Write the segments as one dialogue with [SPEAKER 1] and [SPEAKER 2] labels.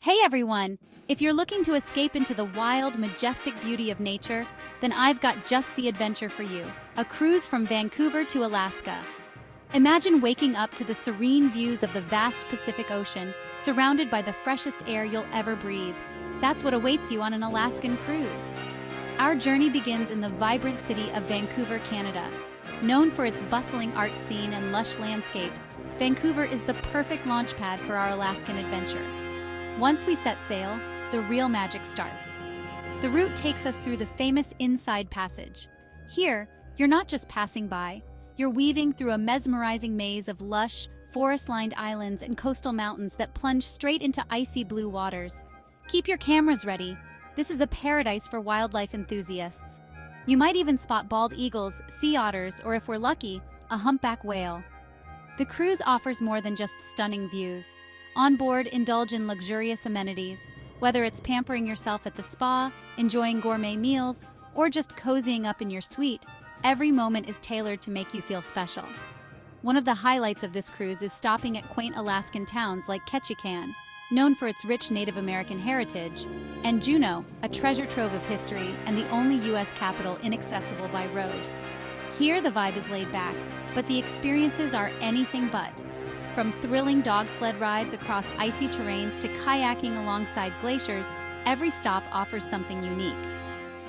[SPEAKER 1] Hey everyone! If you're looking to escape into the wild, majestic beauty of nature, then I've got just the adventure for you, a cruise from Vancouver to Alaska. Imagine waking up to the serene views of the vast Pacific Ocean, surrounded by the freshest air you'll ever breathe. That's what awaits you on an Alaskan cruise. Our journey begins in the vibrant city of Vancouver, Canada. Known for its bustling art scene and lush landscapes, Vancouver is the perfect launchpad for our Alaskan adventure. Once we set sail, the real magic starts. The route takes us through the famous Inside Passage. Here, you're not just passing by, you're weaving through a mesmerizing maze of lush, forest-lined islands and coastal mountains that plunge straight into icy blue waters. Keep your cameras ready. This is a paradise for wildlife enthusiasts. You might even spot bald eagles, sea otters, or if we're lucky, a humpback whale. The cruise offers more than just stunning views. Onboard, indulge in luxurious amenities. Whether it's pampering yourself at the spa, enjoying gourmet meals, or just cozying up in your suite, every moment is tailored to make you feel special. One of the highlights of this cruise is stopping at quaint Alaskan towns like Ketchikan, known for its rich Native American heritage, and Juneau, a treasure trove of history and the only U.S. capital inaccessible by road. Here the vibe is laid back, but the experiences are anything but. From thrilling dog sled rides across icy terrains to kayaking alongside glaciers, every stop offers something unique.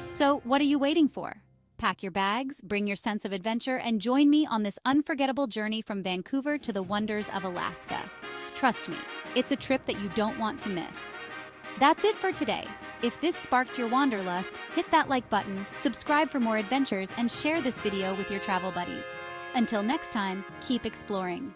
[SPEAKER 1] So, what are you waiting for? Pack your bags, bring your sense of adventure, and join me on this unforgettable journey from Vancouver to the wonders of Alaska. Trust me, it's a trip that you don't want to miss. That's it for today. If this sparked your wanderlust, hit that like button, subscribe for more adventures, and share this video with your travel buddies. Until next time, keep exploring.